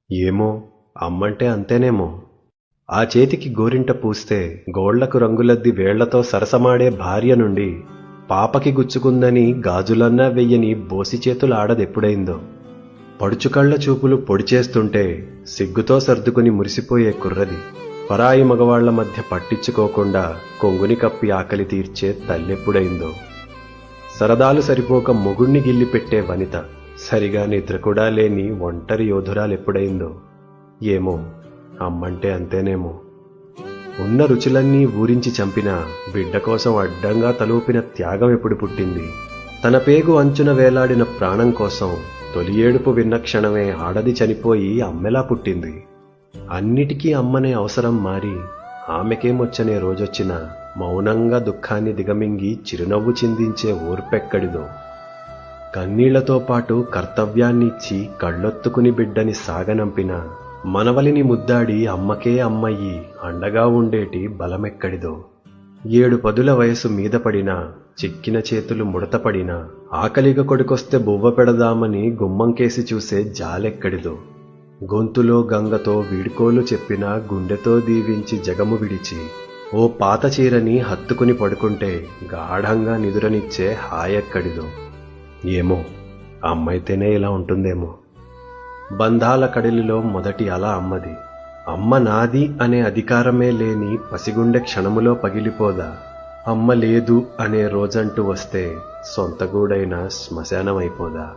ఏమో, అమ్మంటే అంతేనేమో. ఆ చేతికి గోరింట పూస్తే గోళ్లకు రంగులద్ది వేళ్లతో సరసమాడే భార్య నుండి పాపకి గుచ్చుకుందని గాజులన్నా వెయ్యని బోసి చేతులాడదెప్పుడైందో. పడుచుకళ్ల చూపులు పొడిచేస్తుంటే సిగ్గుతో సర్దుకుని మురిసిపోయే కుర్రది పరాయి మగవాళ్ల మధ్య పట్టించుకోకుండా కొంగుని కప్పి ఆకలి తీర్చే తల్లెప్పుడైందో. సరదాలు సరిపోక మొగుణ్ణి గిల్లిపెట్టే వనిత సరిగా నిద్ర కూడా లేని ఒంటరి యోధురాలెప్పుడైందో. ఏమో, అమ్మంటే అంతేనేమో. ఉన్న రుచులన్నీ ఊరించి చంపిన బిడ్డ కోసం అడ్డంగా తలూపిన త్యాగం ఎప్పుడు పుట్టింది? తన పేగు అంచున వేలాడిన ప్రాణం కోసం తొలి ఏడుపు విన్న క్షణమే ఆడది చనిపోయి అమ్మెలా పుట్టింది. అన్నిటికీ అమ్మనే అవసరం మారి ఆమెకేమొచ్చనే రోజొచ్చినా మౌనంగా దుఃఖాన్ని దిగమింగి చిరునవ్వు చిందించే ఓర్పెక్కడిదో. కన్నీళ్లతో పాటు కర్తవ్యాన్నిచ్చి కళ్ళొత్తుకుని బిడ్డని సాగనంపిన మనవలిని ముద్దాడి అమ్మకే అమ్మయ్యి అండగా ఉండేటి బలమెక్కడిదో. 7 పదుల వయసు మీద పడినా చిక్కిన చేతులు ముడతపడినా ఆకలిగా కొడుకొస్తే బువ్వ పెడదామని గుమ్మంకేసి చూసే జాలెక్కడిదో. గొంతులో గంగతో వీడ్కోలు చెప్పినా గుండెతో దీవించి జగము విడిచి ఓ పాత చీరని హత్తుకుని పడుకుంటే గాఢంగా నిదురనిచ్చే హాయెక్కడిదో. ఏమో, అమ్మైతేనే ఇలా ఉంటుందేమో. బంధాల కడలిలో మొదటి అల అమ్మది. అమ్మ నాది అనే అధికారమే లేని పసిగుండె క్షణములో పగిలిపోదా? అమ్మ లేదు అనే రోజంటూ వస్తే సొంతగూడైన శ్మశానమైపోదా?